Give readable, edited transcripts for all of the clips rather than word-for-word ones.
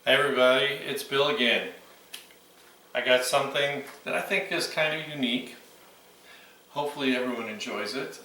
Hey everybody, it's Bill again. I got something that I think is kind of unique. Hopefully everyone enjoys it.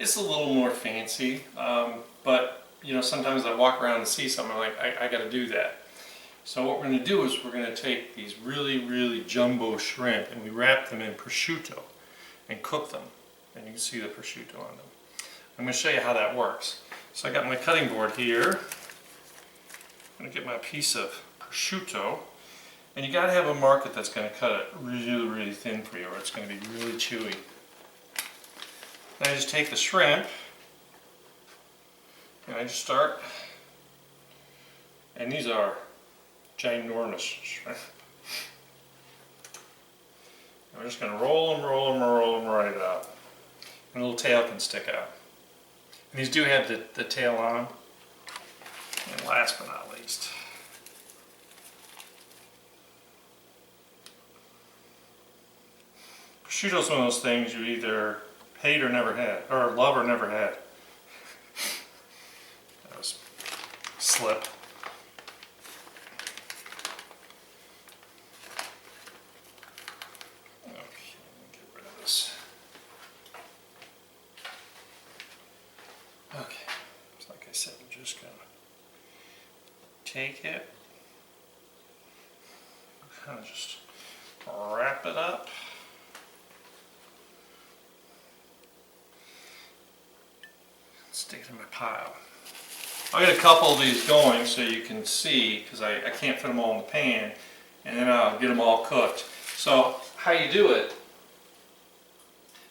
It's a little more fancy, but you know, sometimes I walk around and see something, I'm like, I got to do that. So what we're going to do is we're going to take these really jumbo shrimp and we wrap them in prosciutto and cook them. And you can see the prosciutto on them. I'm going to show you how that works. So I got my cutting board here. I'm going to get my piece of prosciutto, and you got to have a market that's going to cut it really thin for you, or it's going to be really chewy. Then I just take the shrimp and I just start, and these are ginormous shrimp. And we're just going to roll them right up, and a little tail can stick out. And these do have the tail on them. And last but not least, prosciutto is one of those things you either hate or never had, or love or never had. That was a slip. Okay, get rid of this. Okay, so like I said, we're just gonna take it, kind of just wrap it up, stick it in my pile. I'll get a couple of these going so you can see, because I can't fit them all in the pan, and then I'll get them all cooked. So how you do it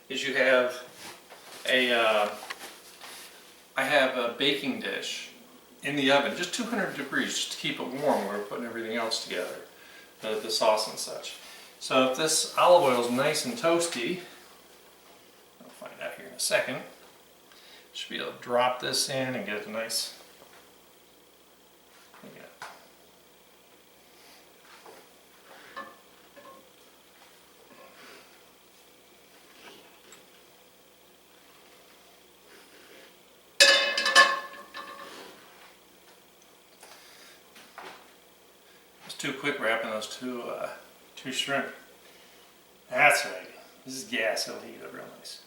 is you have I have a baking dish in the oven, just 200 degrees, just to keep it warm when we're putting everything else together, the sauce and such. So if this olive oil is nice and toasty, I'll find out here in a second, should be able to drop this in and get it nice. Yeah. Too quick wrapping those two shrimp. That's right. This is gas, it'll heat up real nice.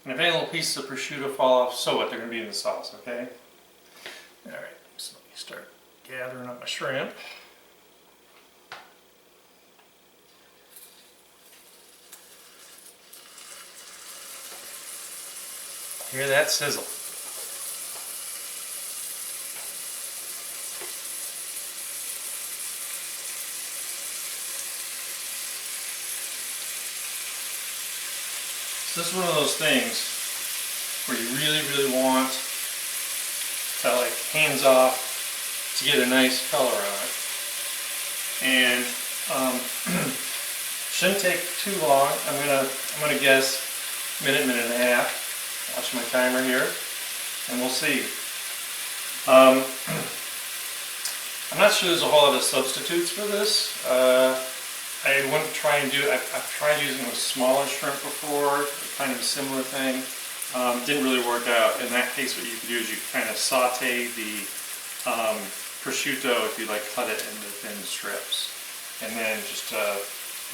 And if any little pieces of prosciutto fall off, so what? They're going to be in the sauce, okay? Alright, so let me start gathering up my shrimp. Hear that sizzle? So this is one of those things where you really want to, like, hands off to get a nice color on it. And shouldn't take too long. I'm gonna guess minute and a half. Watch my timer here, and we'll see. I'm not sure there's a whole lot of substitutes for this. I wouldn't try and do it. I've tried using it with smaller shrimp before, kind of a similar thing. Didn't really work out. In that case, what you can do is you kind of saute the prosciutto, if you like, cut it into thin strips, and then just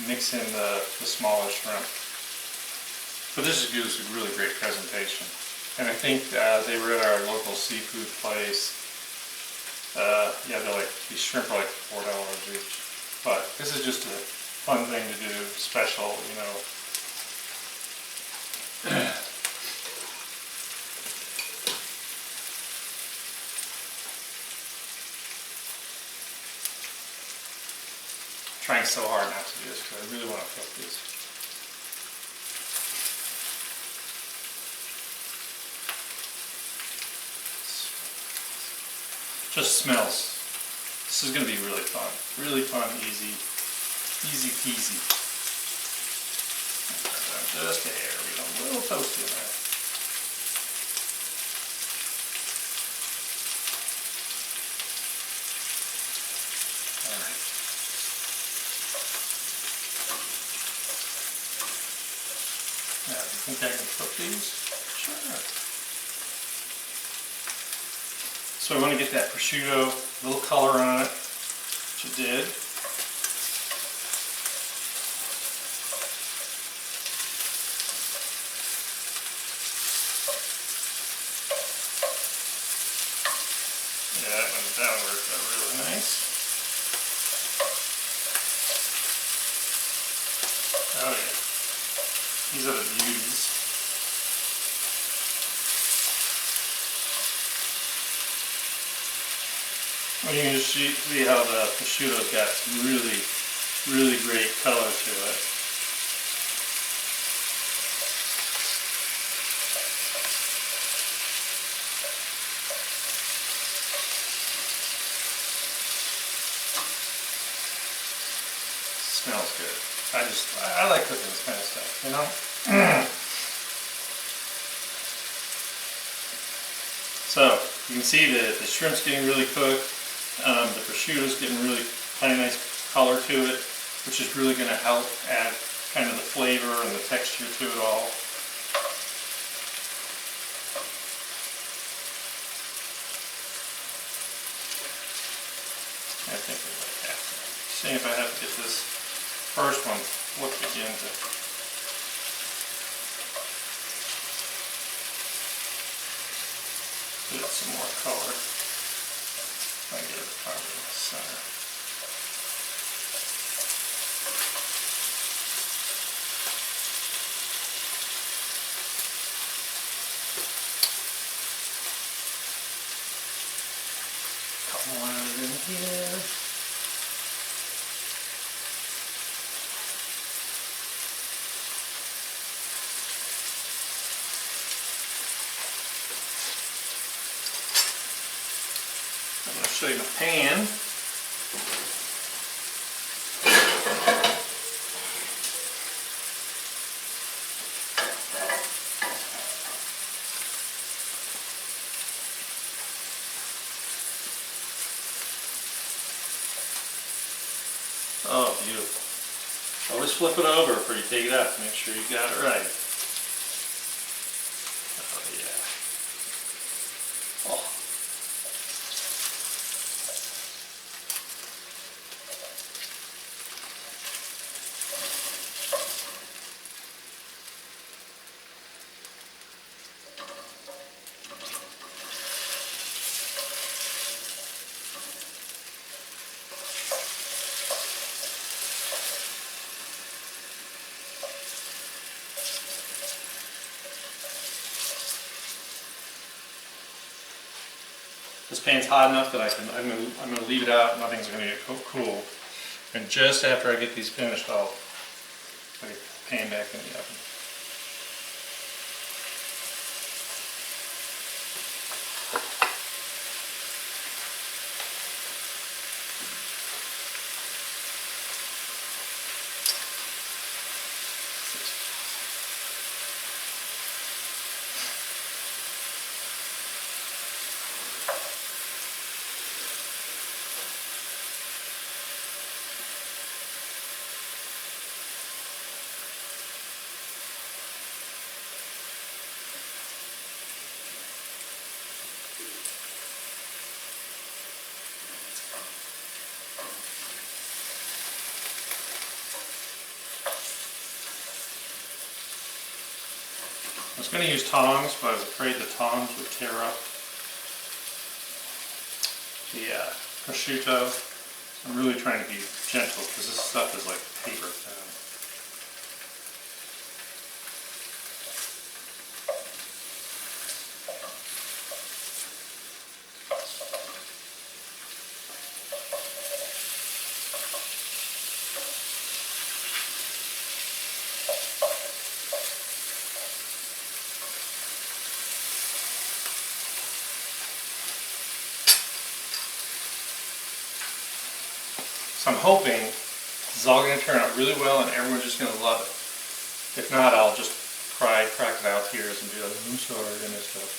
mix in the smaller shrimp. But this gives a really great presentation. And I think they were at our local seafood place. Yeah, these shrimp are like $4 each. But this is just a fun thing to do, special, you know. Trying so hard not to do this because I really want to cook these. Just smells. This is going to be really fun. Really fun, easy peasy. Just a hair, we got a little toasty in there. Alright. Now, I think I can these? Sure. So I want to get that prosciutto, a little color on it, which it did. Yeah, that one worked out really nice. Oh yeah, these are the beauties. Well, you can just see how the prosciutto's got some really, really great color to it. Smells good. I like cooking this kind of stuff, you know? So, you can see that the shrimp's getting really cooked, the prosciutto's getting really kind of nice color to it, which is really going to help add kind of the flavor and the texture to it all. I think we might have to. See if I have to get this first one flipped again to give it some more color. I get it probably in the center. Couple more in here. I'm going to show you my pan. Oh, beautiful. Always flip it over before you take it out to make sure you got it right. Oh, yeah. Oh. This pan's hot enough that I'm gonna leave it out. Nothing's gonna get cool. And just after I get these finished, I'll put the pan back in the oven. I was going to use tongs, but I was afraid the tongs would tear up the prosciutto. I'm really trying to be gentle because this stuff is like paper thin. So I'm hoping this is all going to turn out really well and everyone's just going to love it. If not, I'll just cry crocodile tears and be like, I'm sorry, I messed up.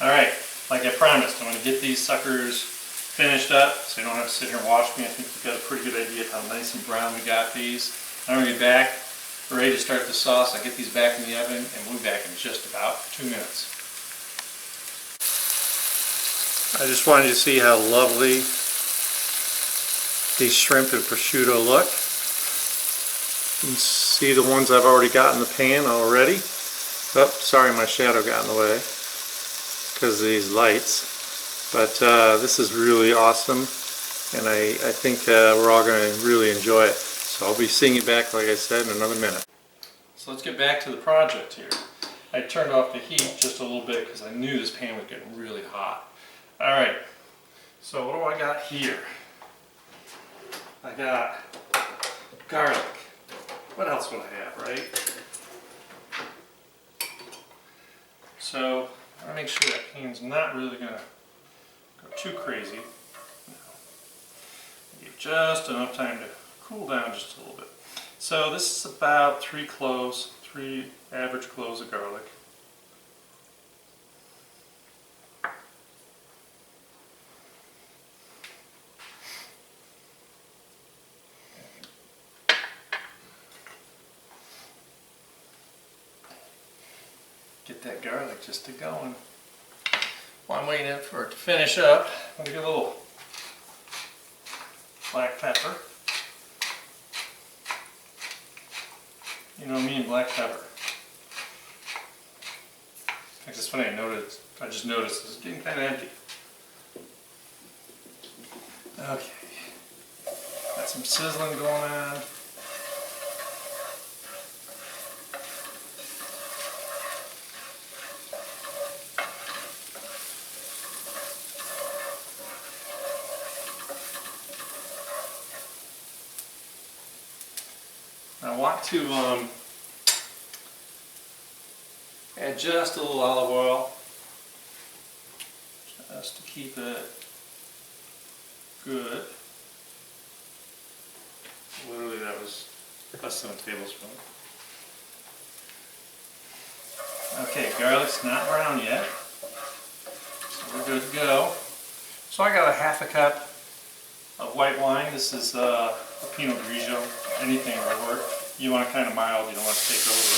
Alright, like I promised, I'm going to get these suckers finished up so you don't have to sit here and watch me. I think you've got a pretty good idea of how nice and brown we got these. I'm going to be back. We're ready to start the sauce. I get these back in the oven and we'll be back in just about 2 minutes. I just wanted you to see how lovely these shrimp and prosciutto look. You can see the ones I've already got in the pan already. Oh, sorry, my shadow got in the way because of these lights. But this is really awesome, and I think we're all going to really enjoy it. So I'll be seeing you back, like I said, in another minute. So let's get back to the project here. I turned off the heat just a little bit because I knew this pan was getting really hot. Alright, so what do I got here? I got garlic. What else would I have, right? So I want to make sure that pan's not really going to go too crazy. Give just enough time to cool down just a little bit. So this is about 3 average cloves of garlic. Get that garlic just to going. While I'm waiting for it to finish up, I'm going to get a little black pepper. You know me and black pepper. In fact, it's funny, I just noticed it's getting kind of empty. Okay. Got some sizzling going on. I want to add just a little olive oil, just to keep it good. Literally, that was less than a tablespoon. Okay, garlic's not brown yet, so we're good to go. So I got a half a cup of white wine. This is a Pinot Grigio. Anything will work. You want it kind of mild, you don't want to take over.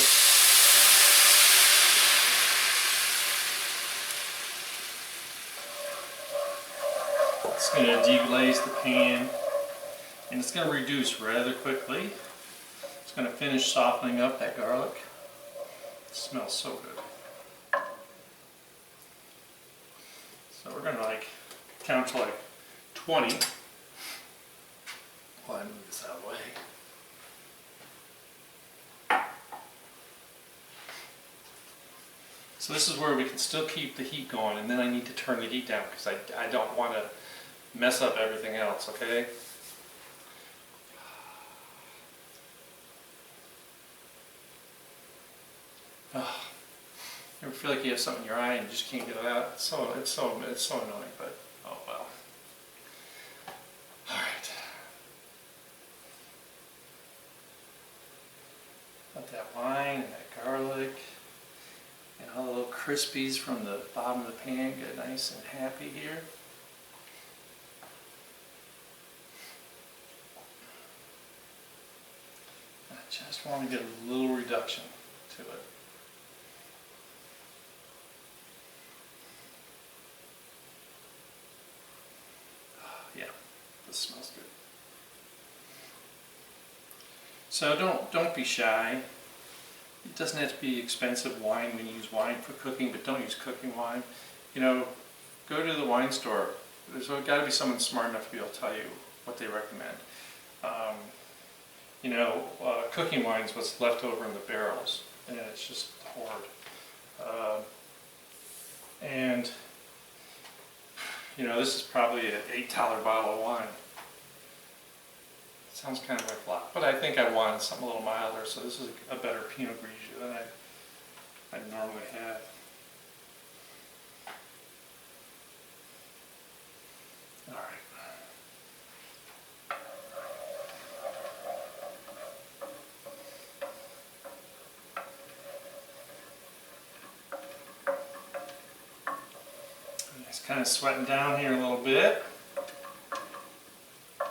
It's going to deglaze the pan, and it's going to reduce rather quickly. It's going to finish softening up that garlic. It smells so good. So we're going to count to 20 while I move this out of the way. So this is where we can still keep the heat going, and then I need to turn the heat down because I don't want to mess up everything else, okay? Oh, you ever feel like you have something in your eye and you just can't get it out? It's so annoying, but oh well. All right. Let that wine and that garlic and all the little crispies from the bottom of the pan get nice and happy here. I just want to get a little reduction to it. Yeah, this smells good. So don't be shy. It doesn't have to be expensive wine when you use wine for cooking, but don't use cooking wine. You know, go to the wine store. There's got to be someone smart enough to be able to tell you what they recommend. Cooking wine is what's left over in the barrels, and it's just horrid. This is probably an $8 bottle of wine. Sounds kind of like a lot, but I think I wanted something a little milder, so this is a better Pinot Grigio than I normally have. All right. It's kind of sweating down here a little bit. You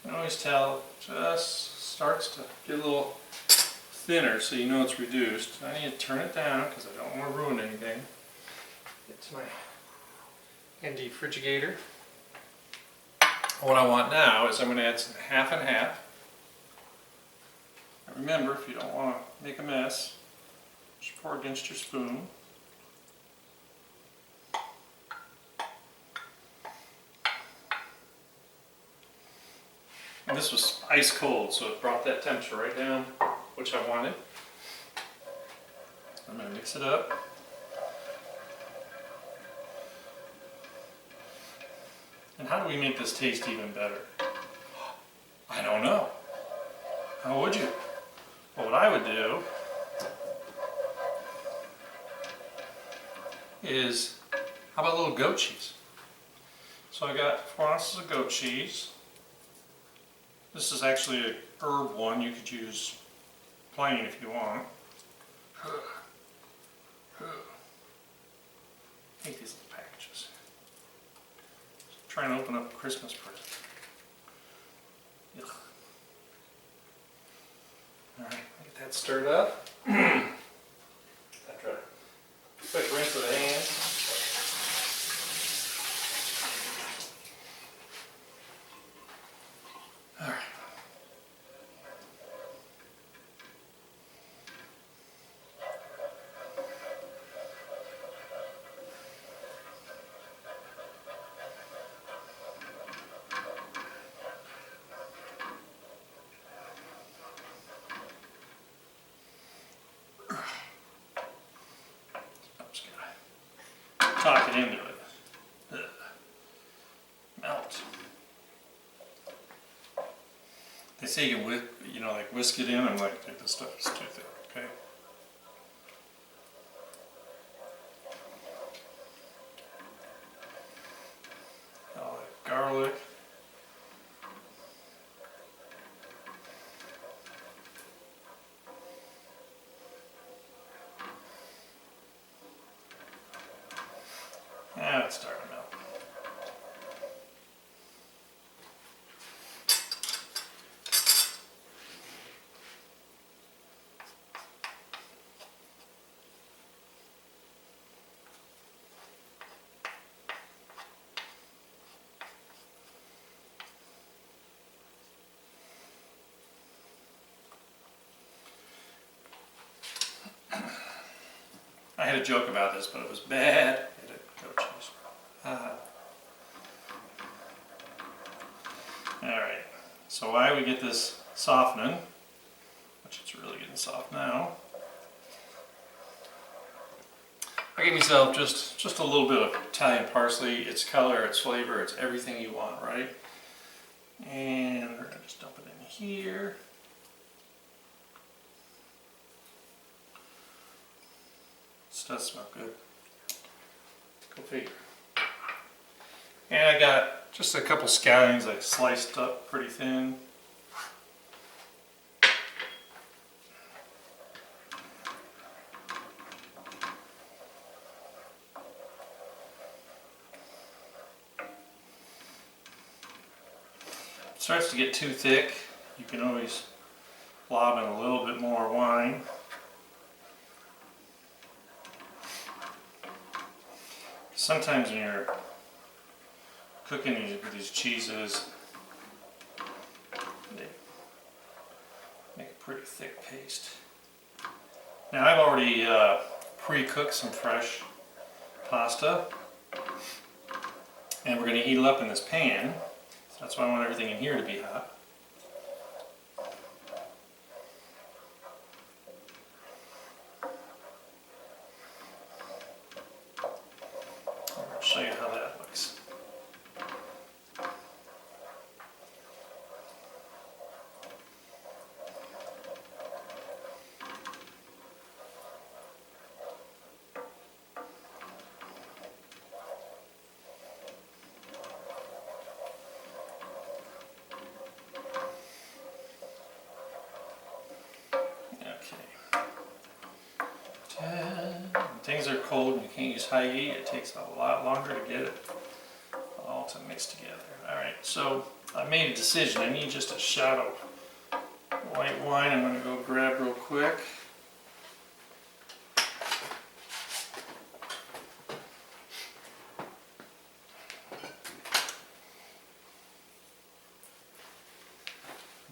can always tell just starts to get a little thinner, so you know it's reduced. I need to turn it down because I don't want to ruin anything. Get to my defrigigator. What I want now is I'm going to add some half and half. And remember, if you don't want to make a mess, just pour against your spoon. And this was ice cold, so it brought that temperature right down, which I wanted. I'm going to mix it up. And how do we make this taste even better? I don't know. How would you? Well, what I would do is, how about a little goat cheese? So I got 4 ounces of goat cheese. This is actually a herb one. You could use plain if you want. I hate these little packages. Trying to open up a Christmas present. Ugh. Alright, get that stirred up. After a quick rinse of the hands. Alright. Talk it into it. Ugh. Melt. They say you like whisk it in. I'm like, this stuff is too thick. Okay. All that garlic. Now it's starting to melt. I had a joke about this, but it was bad. Goat cheese. Alright, so why we get this softening, which it's really getting soft now, I give myself just a little bit of Italian parsley. It's color, it's flavor, it's everything you want, right? And we're going to just dump it in here. This does smell good. Go figure. And I got just a couple scallions I sliced up pretty thin. If it starts to get too thick, you can always lob in a little bit more wine. Sometimes when you're cooking these cheeses, they make a pretty thick paste. Now I've already pre-cooked some fresh pasta, and we're going to heat it up in this pan. So that's why I want everything in here to be hot. I'll show you how that looks. When things are cold and you can't use high heat, it takes a lot longer to get it all to mix together. Alright, so I made a decision. I need just a shot of white wine I'm going to go grab real quick.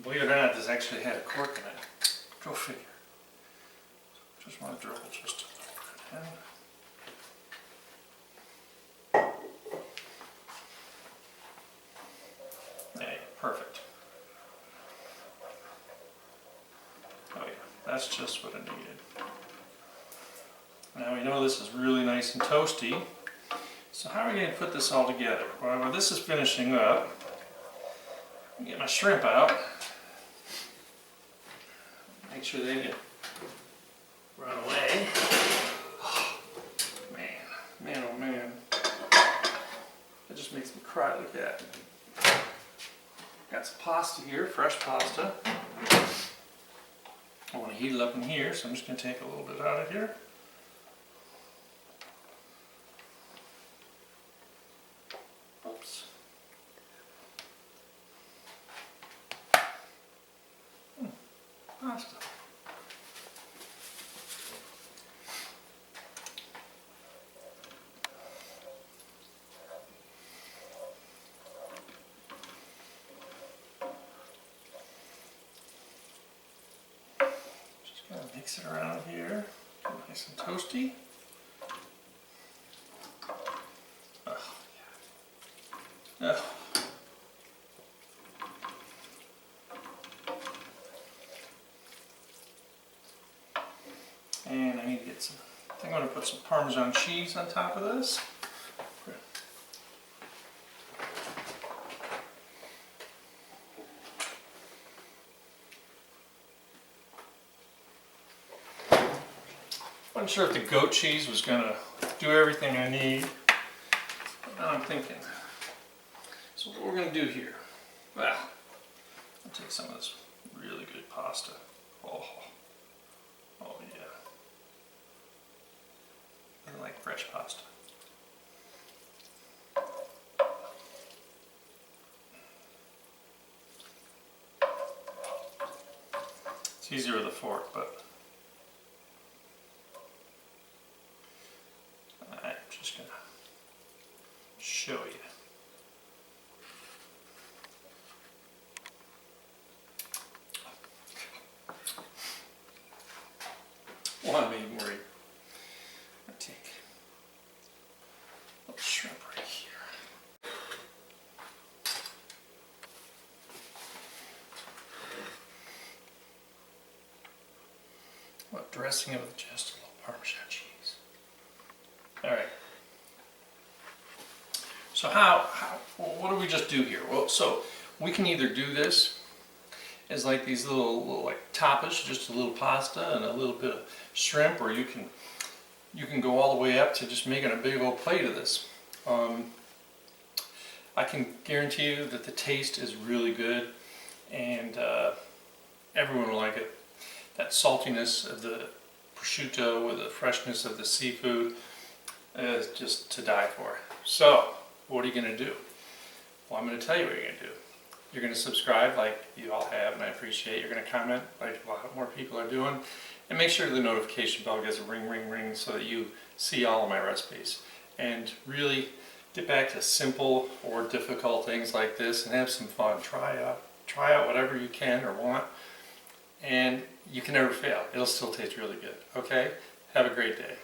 Believe it or not, this actually had a cork in it. Go figure. Just want to dribble just a little bit in. There you go, perfect. Oh yeah, that's just what I needed. Now we know this is really nice and toasty. So how are we going to put this all together? Well, while this is finishing up, get my shrimp out. Make sure they didn't run away. Oh, man, oh man. That just makes me cry. Look at that. Got some pasta here, fresh pasta. I want to heat it up in here, so I'm just going to take a little bit out of here. Oops. Pasta. Just gonna mix it around here, nice and toasty. Oh, yeah. Oh. And I need to get some, I think I'm going to put some Parmesan cheese on top of this. Wasn't sure if the goat cheese was going to do everything I need, but now I'm thinking. So what we're going to do here, well, I'll take some of this really good pasta. Oh yeah. I like fresh pasta. It's easier with a fork, but I'm just gonna show you. Well, I mean, worried. I take a little shrimp right here. Well, dressing it with just a little Parmesan cheese. All right. So what do we just do here? Well, so we can either do this as like these little like tapas, just a little pasta and a little bit of shrimp, or you can go all the way up to just making a big old plate of this. I can guarantee you that the taste is really good, and everyone will like it. That saltiness of the prosciutto with the freshness of the seafood is just to die for. So, what are you going to do? Well, I'm going to tell you what you're going to do. You're going to subscribe like you all have, and I appreciate. You're going to comment like a lot more people are doing. And make sure the notification bell gets a ring, ring, ring so that you see all of my recipes. And really get back to simple or difficult things like this and have some fun. Try out whatever you can or want. And you can never fail. It'll still taste really good. Okay? Have a great day.